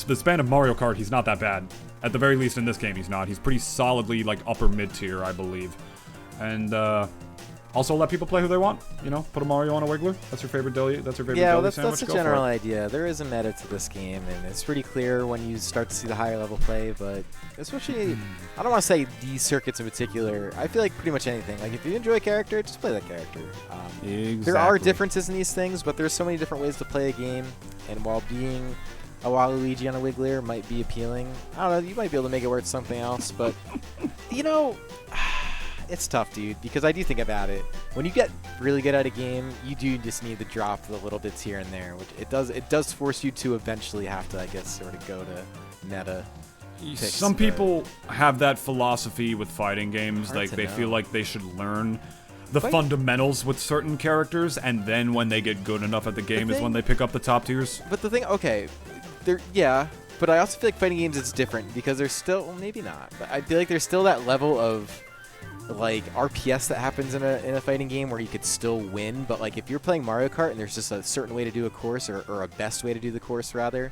the span of Mario Kart, he's not that bad. At the very least in this game, he's not. He's pretty solidly like upper mid-tier, I believe. And also let people play who they want. You know, put a Mario on a Wiggler. That's your favorite deli. That's your favorite deli sandwich.
That's a general idea. There is a meta to this game, and it's pretty clear when you start to see the higher level play. But especially, I don't want to say these circuits in particular. I feel like pretty much anything. Like if you enjoy a character, just play that character.
Exactly.
There are differences in these things, but there's so many different ways to play a game. And while being a Waluigi on a Wiggler might be appealing, I don't know. You might be able to make it work something else, but you know. It's tough, dude, because I do think about it. When you get really good at a game, you do just need to drop the little bits here and there, which it does force you to eventually have to, I guess, sort of go to meta picks.
Some people have that philosophy with fighting games, like they feel like they should learn the fundamentals with certain characters, and then when they get good enough at the game is when they pick up the top tiers.
But the thing, okay, but I also feel like fighting games it's different because there's still, well, maybe not, but I feel like there's still that level of like RPS that happens in a fighting game where you could still win, but like if you're playing Mario Kart and there's just a certain way to do a course or a best way to do the course rather,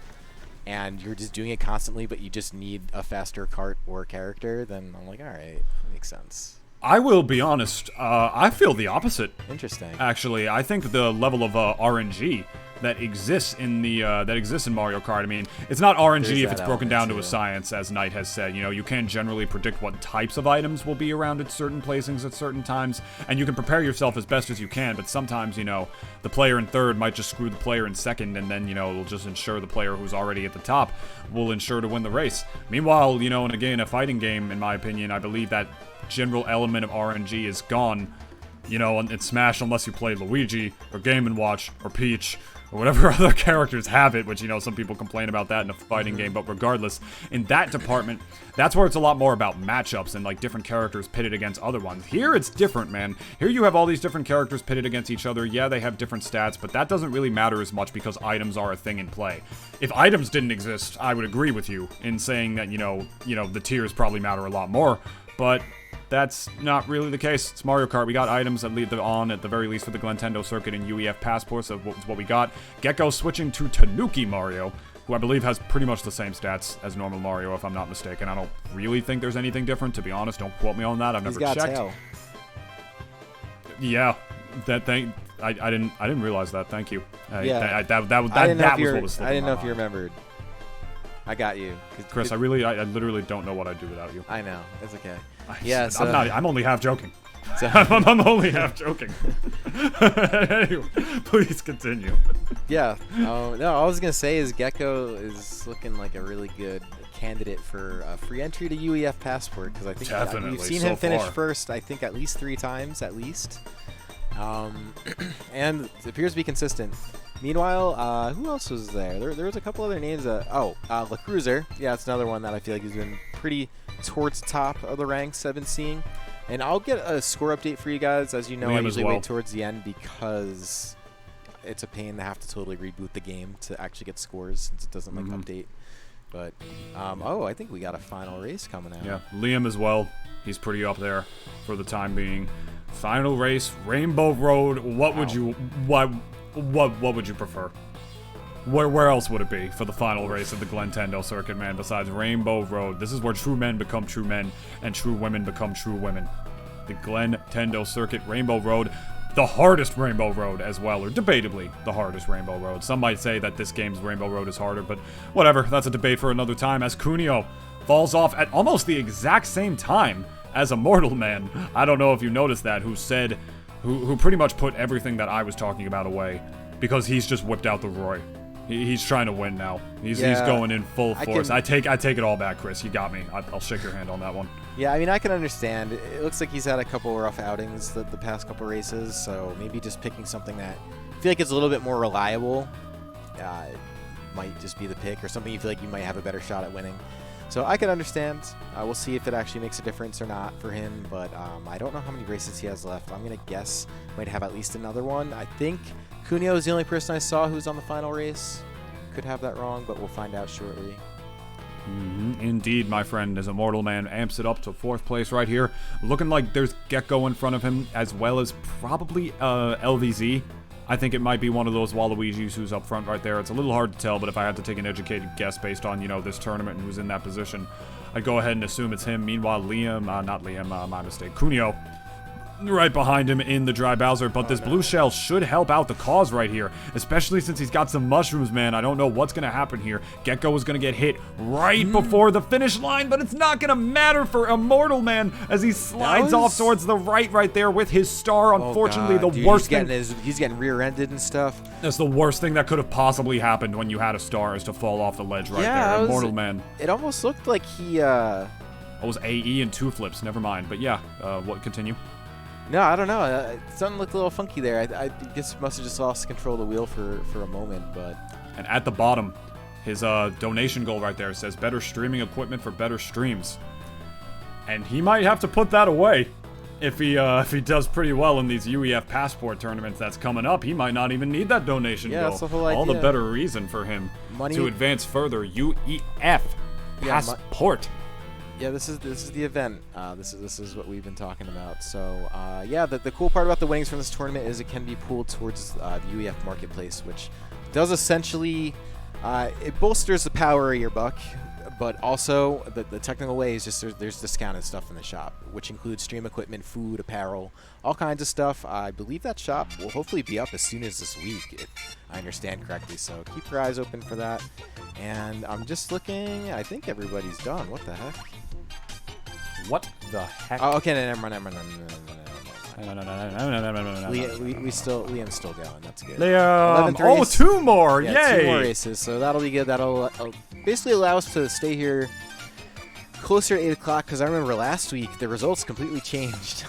and you're just doing it constantly, but you just need a faster kart or character, then I'm like, all right, that makes sense.
I will be honest, I feel the opposite.
Interesting.
Actually, I think the level of RNG that exists in Mario Kart. I mean, it's not RNG if it's broken down to a science, as Knight has said. You know, you can generally predict what types of items will be around at certain placings at certain times, and you can prepare yourself as best as you can, but sometimes, you know, the player in third might just screw the player in second, and then, you know, it'll just ensure the player who's already at the top will ensure to win the race. Meanwhile, you know, and again, a fighting game, in my opinion, I believe that general element of RNG is gone, you know, in Smash, unless you play Luigi, or Game & Watch, or Peach, or whatever other characters have it, which, you know, some people complain about that in a fighting game, but regardless, in that department, that's where it's a lot more about matchups and, like, different characters pitted against other ones. Here, it's different, man. Here you have all these different characters pitted against each other. Yeah, they have different stats, but that doesn't really matter as much because items are a thing in play. If items didn't exist, I would agree with you in saying that, you know, the tiers probably matter a lot more, but that's not really the case. It's Mario Kart. We got items that lead on at the very least for the Glentendo circuit and UEF passports. So what we got. Gecko switching to Tanuki Mario, who I believe has pretty much the same stats as normal Mario, if I'm not mistaken. I don't really think there's anything different, to be honest. Don't quote me on that. I've never checked. Tail. Yeah, that thing. I didn't realize that. Thank you. That was what was.
I didn't know if you remembered. I got you,
Chris. I literally don't know what I'd do without you.
I know. It's okay.
Yeah, so I'm only half joking. So I'm only half joking. Anyway, please continue.
Yeah. No, all I was gonna say is Gecko is looking like a really good candidate for free entry to UEF passport, because I think we've seen him finish first. I think at least 3 times, at least. And it appears to be consistent. Meanwhile, who else was there? There was a couple other names. La Cruiser. Yeah, it's another one that I feel like has been pretty towards the top of the ranks I've been seeing. And I'll get a score update for you guys. As you know, I usually wait towards the end because it's a pain to have to totally reboot the game to actually get scores since it doesn't like update. But, I think we got a final race coming out.
Yeah, Liam as well. He's pretty up there for the time being. Final race, Rainbow Road. What would you prefer? Where else would it be for the final race of the Glentendo circuit, man, besides Rainbow Road? This is where true men become true men and true women become true women. The Glentendo circuit, Rainbow Road, the hardest Rainbow Road as well, or debatably the hardest Rainbow Road. Some might say that this game's Rainbow Road is harder, but whatever, that's a debate for another time, as Cuneo falls off at almost the exact same time as Immortal Man. I don't know if you noticed that, who pretty much put everything that I was talking about away, because he's just whipped out the Roy. He's trying to win now. He's going in full force. I take it all back, Chris. You got me. I'll shake your hand on that one.
Yeah, I mean, I can understand. It looks like he's had a couple rough outings the past couple races, so maybe just picking something that I feel like is a little bit more reliable might just be the pick, or something you feel like you might have a better shot at winning. So I can understand. We'll see if it actually makes a difference or not for him, but I don't know how many races he has left. I'm going to guess might have at least another one. I think Cuneo is the only person I saw who's on the final race. Could have that wrong, but we'll find out shortly.
Indeed, my friend, as Immortal Man amps it up to 4th place right here. Looking like there's Gecko in front of him, as well as probably LVZ. I think it might be one of those Waluigis who's up front right there. It's a little hard to tell, but if I had to take an educated guess based on, this tournament and who's in that position, I'd go ahead and assume it's him. Meanwhile, my mistake, Cuneo, right behind him in the dry Bowser, but this blue shell should help out the cause right here, especially since he's got some mushrooms, man. I don't know what's going to happen here. Gecko is going to get hit right before the finish line, but it's not going to matter for Immortal Man as he slides off towards the right there with his star. Unfortunately, worst thing...
He's getting rear-ended and stuff.
That's the worst thing that could have possibly happened when you had a star, is to fall off the ledge there. Immortal Man.
It almost looked like he...
It was AE and 2 flips, never mind. But yeah, continue?
No, I don't know. Something looked a little funky there. I guess must have just lost control of the wheel for a moment, but...
And at the bottom, his donation goal right there says, better streaming equipment for better streams. And he might have to put that away. If he does pretty well in these UEF Passport tournaments that's coming up, he might not even need that donation goal.
That's the whole idea.
All the better reason for him to advance further. UEF Passport.
Yeah, this is the event. This is what we've been talking about. So the cool part about the winnings from this tournament is it can be pooled towards the UEF marketplace, which does essentially it bolsters the power of your buck, but also the technical way is just there's discounted stuff in the shop, which includes stream equipment, food, apparel, all kinds of stuff. I believe that shop will hopefully be up as soon as this week, if I understand correctly. So keep your eyes open for that. And I'm just looking. I think everybody's done. What the heck?
What the heck?
Oh, okay, never mind. Liam's still going. That's good.
Liam, 2 more!
Yeah,
Yay!
2 more races, so that'll be good. That'll basically allow us to stay here closer to 8 o'clock, because I remember last week the results completely changed.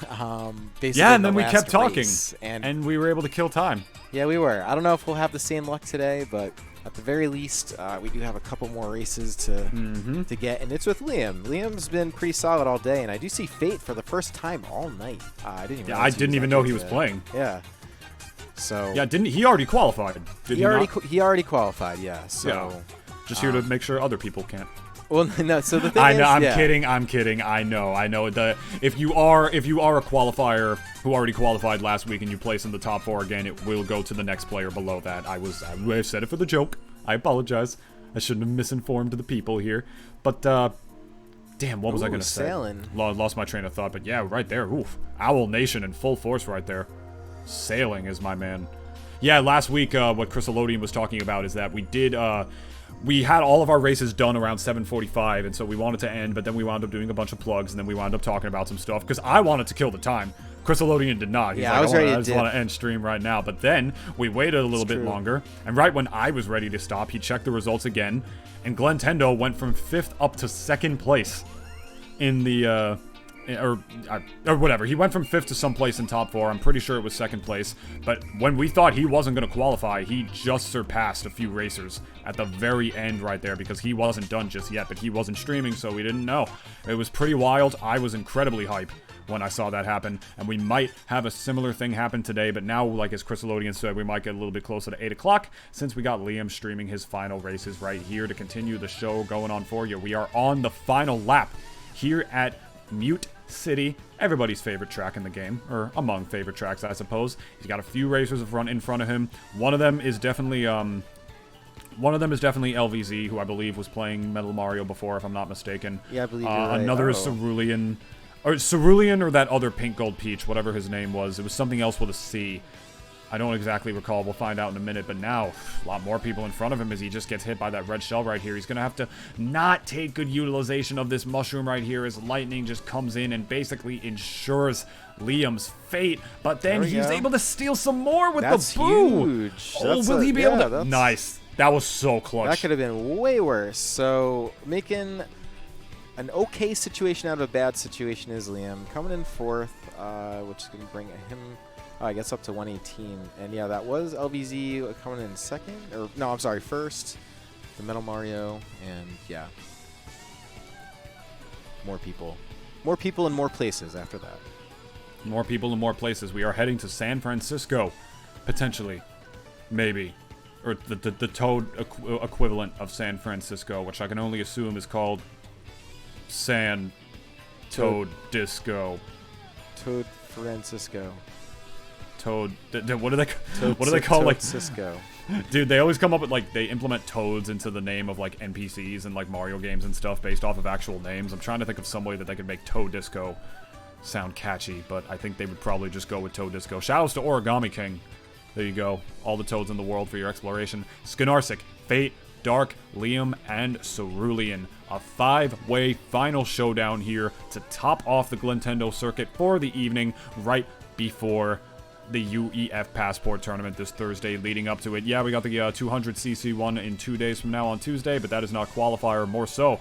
Basically,
and then we kept talking,
race, and
we were able to kill time.
Yeah, we were. I don't know if we'll have the same luck today, but at the very least, we do have a couple more races to get, and it's with Liam. Liam's been pretty solid all day, and I do see Fate for the first time all night. I didn't even
know he was playing.
Yeah. So.
Yeah, he already qualified? He
already qualified. Yeah. So.
Yeah. Just here to make sure other people can't.
Well, no. So the thing
I know. I'm kidding. I know. If you are a qualifier who already qualified last week and you place in the top 4 again, it will go to the next player below that. I said it for the joke. I apologize. I shouldn't have misinformed the people here. But damn, what was I gonna say?
Sailing.
Lost my train of thought. But yeah, right there. Oof. Owl Nation in full force right there. Sailing is my man. Yeah, last week what Chrysalodian was talking about is that we had all of our races done around 7:45, and so we wanted to end, but then we wound up doing a bunch of plugs, and then we wound up talking about some stuff, because I wanted to kill the time. Chrysalodian did not. He's like, I just want to end stream right now. But then we waited a little bit longer, and right when I was ready to stop, he checked the results again, and Glentendo went from 5th up to 2nd place in the... or whatever. He went from 5th to someplace in top 4. I'm pretty sure it was 2nd place. But when we thought he wasn't going to qualify, he just surpassed a few racers at the very end right there, because he wasn't done just yet, but he wasn't streaming, so we didn't know. It was pretty wild. I was incredibly hype when I saw that happen, and we might have a similar thing happen today, but now, like as Chrysalodian said, we might get a little bit closer to 8 o'clock, since we got Liam streaming his final races right here to continue the show going on for you. We are on the final lap here at Mute City, everybody's favorite track in the game, or among favorite tracks, I suppose. He's got a few racers in front of him. One of them is definitely one of them is definitely LVZ, who I believe was playing Metal Mario before, if I'm not mistaken.
Yeah, I believe you're right.
Another is Cerulean. Or Cerulean or that other Pink Gold Peach, whatever his name was. It was something else with a C. I don't exactly recall. We'll find out in a minute. But now, a lot more people in front of him as he just gets hit by that red shell right here. He's going to have to not take good utilization of this mushroom right here as lightning just comes in and basically ensures Liam's fate. But then he's able to steal some more with the boo.
Huge.
Oh, will he be able to? Nice. That was so clutch.
That could have been way worse. So making an okay situation out of a bad situation is Liam. Coming in fourth, which is going to bring him, I guess, up to 118. And yeah, that was LVZ coming in second. Or no, I'm sorry, first. The Metal Mario. And yeah. More people. More people in more places after that.
More people in more places. We are heading to San Francisco. Potentially. Maybe. Or the Toad equivalent of San Francisco, which I can only assume is called San Toad Disco.
Toad Francisco.
Toad. What do they call like
Cisco?
Dude, they always come up with like they implement toads into the name of like NPCs and like Mario games and stuff based off of actual names. I'm trying to think of some way that they could make Toad Disco sound catchy, but I think they would probably just go with Toad Disco. Shoutouts to Origami King. There you go. All the toads in the world for your exploration. Skinarsic, Fate, Dark, Liam, and Cerulean. A 5-way final showdown here to top off the Glentendo circuit for the evening right before the UEF Passport Tournament this Thursday leading up to it. Yeah, we got the 200cc one in 2 days from now on Tuesday, but that is not qualifier. More so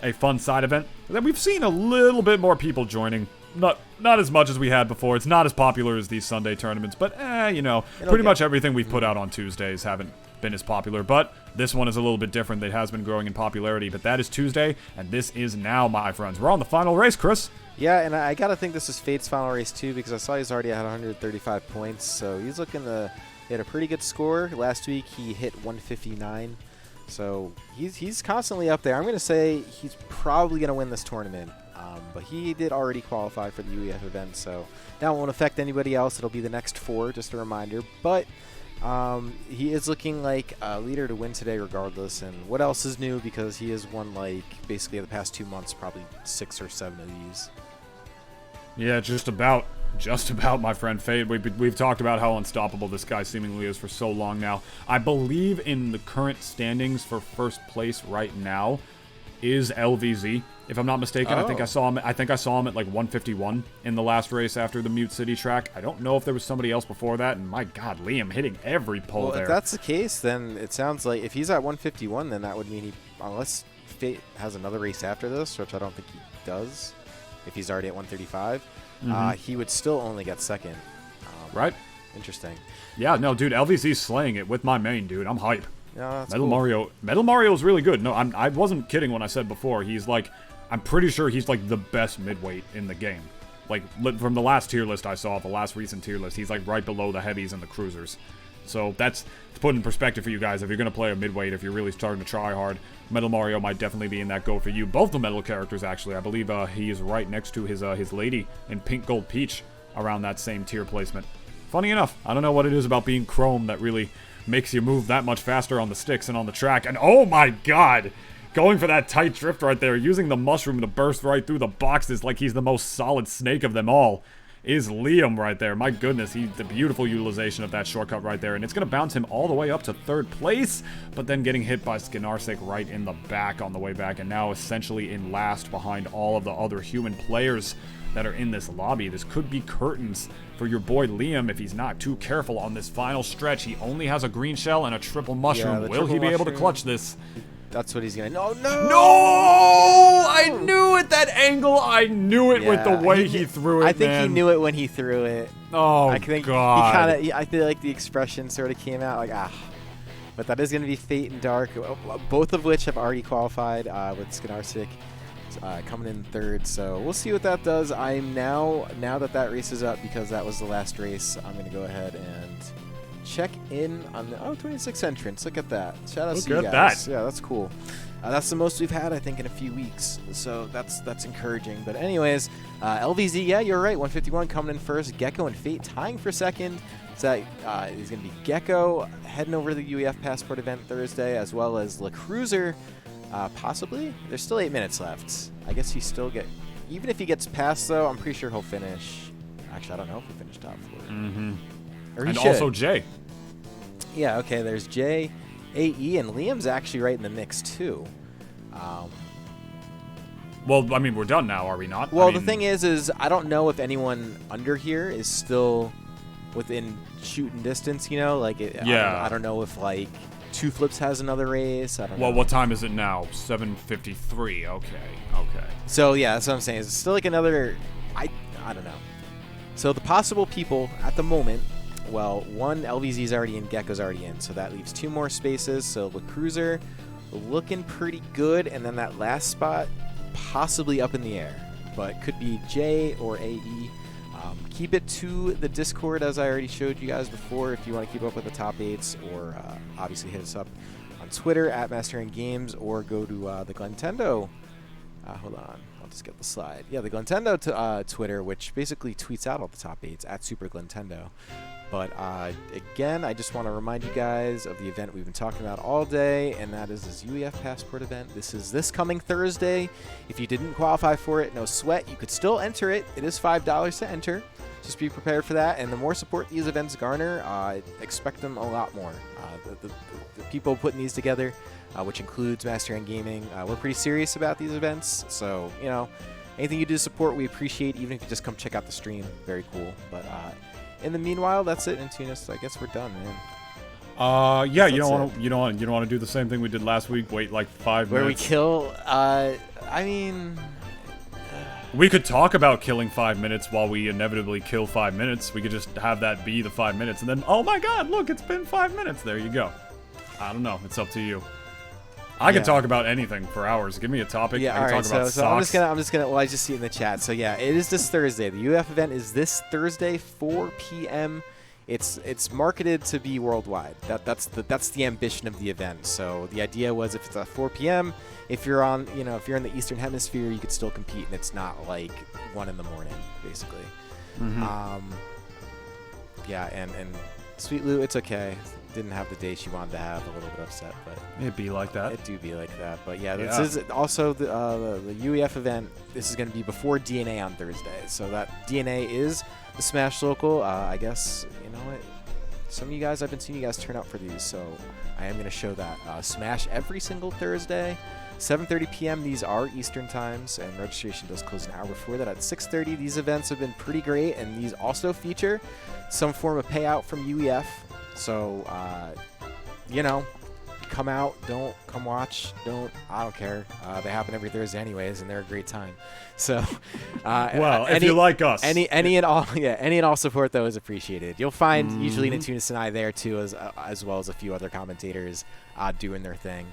a fun side event that we've seen a little bit more people joining. Not as much as we had before. It's not as popular as these Sunday tournaments, but you know, pretty much everything we've put out on Tuesdays haven't been as popular, but this one is a little bit different. It has been growing in popularity, but that is Tuesday, and this is now, my friends. We're on the final race, Chris.
Yeah, and I gotta think this is Fate's final race too, because I saw he's already had 135 points, so he's looking to hit a pretty good score. Last week he hit 159, so he's constantly up there. I'm gonna say he's probably gonna win this tournament. But he did already qualify for the UEF event, so that won't affect anybody else. It'll be the next 4, just a reminder. But he is looking like a leader to win today regardless. And what else is new? Because he has won, like, basically the past 2 months, probably 6 or 7 of these.
Yeah, just about, my friend Fate. We've talked about how unstoppable this guy seemingly is for so long now. I believe in the current standings for first place right now is LVZ. If I'm not mistaken, I think I saw him at like 151 in the last race after the Mute City track. I don't know if there was somebody else before that, and my God, Liam hitting every pole there.
If that's the case, then it sounds like if he's at 151, then that would mean unless Fate has another race after this, which I don't think he does, if he's already at 135, he would still only get second.
Right.
Interesting.
Yeah, no, dude, LVZ's slaying it with my main, dude. I'm hype.
Yeah, that's
Metal
cool.
Metal Mario is really good. No, I wasn't kidding when I said before. He's like, I'm pretty sure he's like the best midweight in the game. Like from the last tier list I saw, the last recent tier list, he's like right below the heavies and the cruisers. So that's to put in perspective for you guys. If you're gonna play a midweight, if you're really starting to try hard, Metal Mario might definitely be in that go for you. Both the metal characters actually. I believe he is right next to his lady in Pink Gold Peach around that same tier placement. Funny enough, I don't know what it is about being chrome that really makes you move that much faster on the sticks and on the track. And oh my God! Going for that tight drift right there, using the mushroom to burst right through the boxes like he's the most solid snake of them all, is Liam right there. My goodness, the beautiful utilization of that shortcut right there. And it's going to bounce him all the way up to 3rd place, but then getting hit by Skinarsic right in the back on the way back, and now essentially in last behind all of the other human players that are in this lobby. This could be curtains for your boy Liam if he's not too careful on this final stretch. He only has a green shell and a triple mushroom.
Yeah,
Will he be able to clutch this?
That's what he's gonna. No!
I knew it. That angle. I knew it with the way he threw it.
I think he knew it when he threw it.
Oh,
I think
God!
I feel like the expression sort of came out like But that is gonna be Fate and Dark, both of which have already qualified with Skinarsic coming in 3rd. So we'll see what that does. I'm now that race is up, because that was the last race, I'm gonna go ahead and check in on the 26 entrance. Look at that. Shout out to you guys. Yeah, that's cool. That's the most we've had, I think, in a few weeks. So that's encouraging. But anyways, LVZ, yeah, you're right. 151 coming in first. Gecko and Fate tying for second. So that is going to be Gecko heading over to the UEF Passport event Thursday, as well as La Cruiser, possibly. There's still 8 minutes left. I guess he still even if he gets past, though, I'm pretty sure he'll finish. Actually, I don't know if he finished top 4. Or he should.
Also Jay.
Yeah, okay, there's Jay, AE, and Liam's actually right in the mix, too.
Well, I mean, we're done now, are we not?
Well, the thing is I don't know if anyone under here is still within shooting distance, you know? Like, I don't know if, like, Two Flips has another race. I don't know.
Well, what time is it now? 7:53. Okay.
So, yeah, that's what I'm saying. It's still, like, another... I don't know. So, the possible people at the moment... Well, one, LVZ's already in, Gecko's already in, so that leaves 2 more spaces. So, La Cruiser looking pretty good, and then that last spot possibly up in the air. But could be J or AE. Keep it to the Discord, as I already showed you guys before, if you want to keep up with the top 8s, or obviously hit us up on Twitter at MasterhandGames, or go to the Glentendo. Hold on, I'll just get the slide. Yeah, the Glentendo Twitter, which basically tweets out all the top 8s at Super Glentendo. But again, I just want to remind you guys of the event we've been talking about all day, and that is this UEF Passport event. This is this coming Thursday. If you didn't qualify for it, no sweat. You could still enter it. It is $5 to enter. Just be prepared for that. And the more support these events garner, expect them a lot more. The people putting these together, which includes Master Hand Gaming, we're pretty serious about these events. So, you know, anything you do to support, we appreciate. Even if you just come check out the stream, very cool. But in the meanwhile, that's it in Tunis. So I guess we're done, man.
Yeah, you don't want to do the same thing we did last week. Wait like 5 minutes.
Where we kill. I mean,
we could talk about killing 5 minutes while we inevitably kill 5 minutes. We could just have that be the 5 minutes, and then oh my God, look, it's been 5 minutes. There you go. I don't know. It's up to you. I can talk about anything for hours. Give me a topic.
Yeah,
I can talk about socks.
I'm just gonna. Well, I just see it in the chat. So yeah, it is this Thursday. The UF event is this Thursday, 4 p.m. It's marketed to be worldwide. That's the ambition of the event. So the idea was if it's at 4 p.m., if you're in the Eastern Hemisphere, you could still compete, and it's not like 1 in the morning, basically. Yeah, and Sweet Lou, it's okay. Didn't have the day she wanted to have. A little bit upset, but
it'd be like that.
It do be like that. But yeah, this is also the UEF event. This is going to be before DNA on Thursday. So that DNA is the Smash Local. I guess you know what. Some of you guys, I've been seeing you guys turn out for these, so I am going to show that Smash every single Thursday, 7:30 p.m. These are Eastern times, and registration does close an hour before that at 6:30. These events have been pretty great, and these also feature some form of payout from UEF. So, you know, come out, don't come watch, I don't care. They happen every Thursday anyways, and they're a great time. So,
well, if you like us,
any and all support though is appreciated. You'll find usually Natunis and I there too, as well as a few other commentators doing their thing.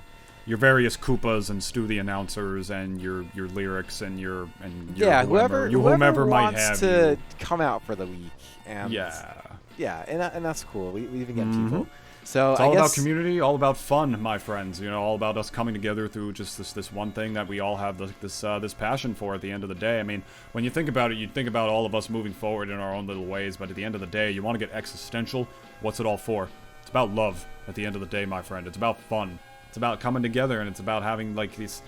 Your various Koopas and Stu the announcers and your lyrics and your
whoever
might
wants
have
to come out for the week. And
yeah,
and that's cool. We even get people. So
it's
all
about community, all about fun, my friends. You know, all about us coming together through just this one thing that we all have this passion for. At the end of the day, I mean, when you think about it, you think about all of us moving forward in our own little ways. But at the end of the day, you want to get existential. What's it all for? It's about love. At the end of the day, my friend, it's about fun. It's about coming together, and it's about having like these.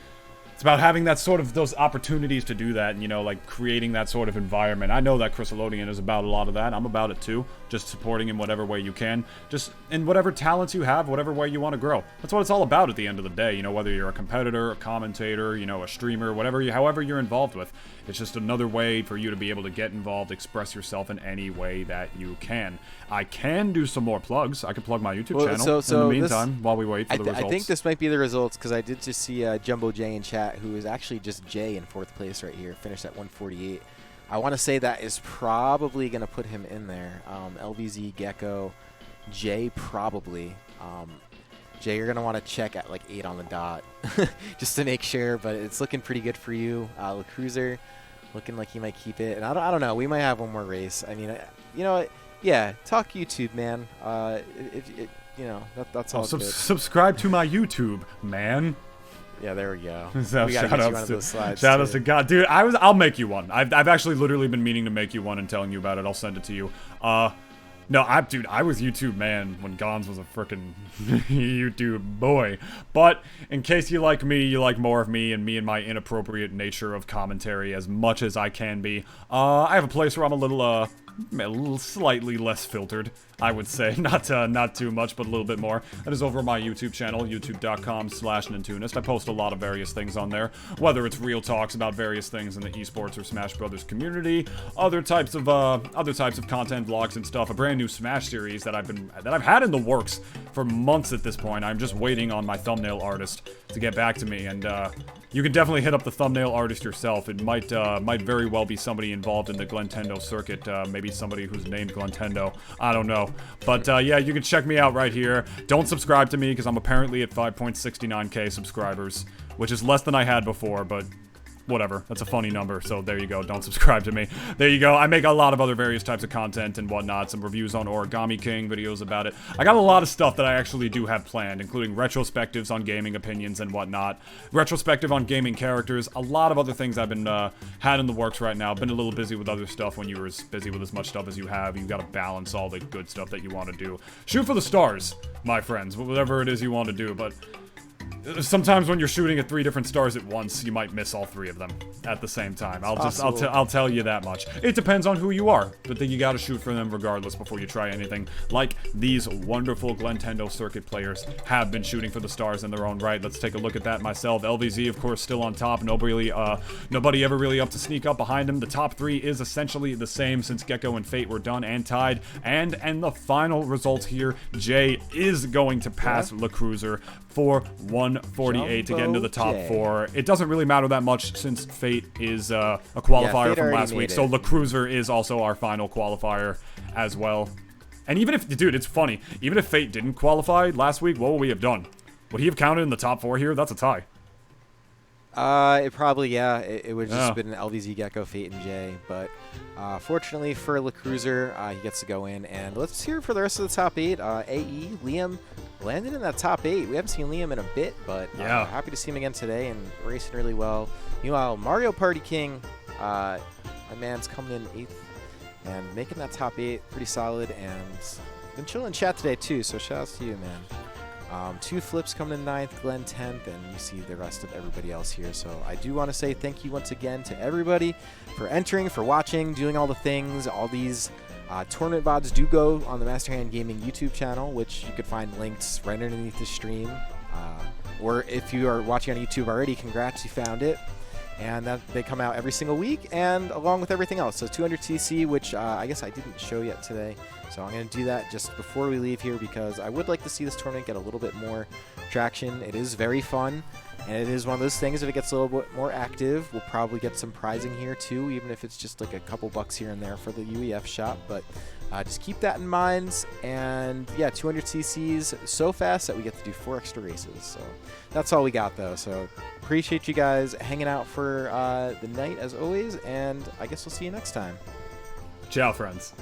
It's about having that sort of those opportunities to do that, and, you know, like creating that sort of environment. I know that Chrysalodian is about a lot of that. I'm about it too. Just supporting in whatever way you can. Just in whatever talents you have, whatever way you want to grow. That's what it's all about at the end of the day. You know, whether you're a competitor, a commentator, you know, a streamer, however you're involved with. It's just another way for you to be able to get involved, express yourself in any way that you can. I can do some more plugs. I can plug my YouTube channel in the meantime while we wait for the results.
I think this might be the results, because I did just see Jumbo J in chat, who is actually just J in 4th place right here, finished at 148. I want to say that is probably going to put him in there. LVZ, Gecko, J probably. Jay, you're going to want to check at like 8 on the dot just to make sure, but it's looking pretty good for you. La Cruiser looking like he might keep it. And I don't know. We might have one more race. I mean, you know what? Yeah, talk YouTube, man. You know, that's all good.
Subscribe to my YouTube, man.
Yeah, there we go.
So
we
shout out
to
God, dude. I'll make you one. I've actually literally been meaning to make you one and telling you about it. I'll send it to you. Dude, I was YouTube man when Gons was a frickin' YouTube boy. But in case you like me, you like more of me and my inappropriate nature of commentary as much as I can be, I have a place where I'm a little slightly less filtered, I would say. Not too much, but a little bit more. That is over my YouTube channel, youtube.com/Nintoonist. I post a lot of various things on there, whether it's real talks about various things in the esports or Smash Brothers community, other types of content, vlogs and stuff. A brand new Smash series that I've had in the works for months at this point. I'm just waiting on my thumbnail artist to get back to me, and you can definitely hit up the thumbnail artist yourself. It might very well be somebody involved in the Glentendo circuit, maybe somebody who's named Glentendo. I don't know. But yeah, you can check me out right here. Don't subscribe to me because I'm apparently at 5.69k subscribers, which is less than I had before, but whatever. That's a funny number, so there you go. Don't subscribe to me. There you go. I make a lot of other various types of content and whatnot. Some reviews on Origami King, videos about it. I got a lot of stuff that I actually do have planned, including retrospectives on gaming opinions and whatnot. Retrospective on gaming characters. A lot of other things I've been had in the works right now. Been a little busy with other stuff. When you were as busy with as much stuff as you have, you got to balance all the good stuff that you want to do. Shoot for the stars, my friends. Whatever it is you want to do, but sometimes when you're shooting at 3 different stars at once, you might miss all 3 of them at the same time. I'll tell you that much. It depends on who you are, but then you gotta shoot for them regardless before you try anything. Like these wonderful Glentendo circuit players have been shooting for the stars in their own right. Let's take a look at that myself. LVZ, of course, still on top. Nobody ever really up to sneak up behind him. The top 3 is essentially the same since Gecko and Fate were done and tied. And the final result here, Jay is going to pass Le Cruiser for 148 to get into the top 4. It doesn't really matter that much since Fate is a qualifier from last week. So Le Cruiser is also our final qualifier as well. And even if, dude, it's funny. Even if Fate didn't qualify last week, what would we have done? Would he have counted in the top 4 here? That's a tie.
It probably, yeah. It would just been an LVZ, Gecko, Fate, and Jay. But fortunately for Le Cruiser, he gets to go in. And let's hear for the rest of the top 8. AE, Liam landed in that top 8. We haven't seen Liam in a bit, but happy to see him again today and racing really well. Meanwhile, Mario Party King, my man's coming in 8th and making that top 8 pretty solid. And been chilling in chat today too, so shout outs to you, man. 2 flips coming in 9th, Glenn 10th, and you see the rest of everybody else here. So I do want to say thank you once again to everybody for entering, for watching, doing all the things. All these tournament VODs do go on the Master Hand Gaming YouTube channel, which you could find links right underneath the stream. Or if you are watching on YouTube already, congrats, you found it. And that they come out every single week, and along with everything else. So 200TC, which I guess I didn't show yet today. So I'm going to do that just before we leave here because I would like to see this tournament get a little bit more traction. It is very fun, and it is one of those things, if it gets a little bit more active, we'll probably get some prizing here too, even if it's just like a couple bucks here and there for the UEF shop. But just keep that in mind. And yeah, 200cc's so fast that we get to do 4 extra races. So that's all we got though. So appreciate you guys hanging out for the night as always, and I guess we'll see you next time.
Ciao, friends.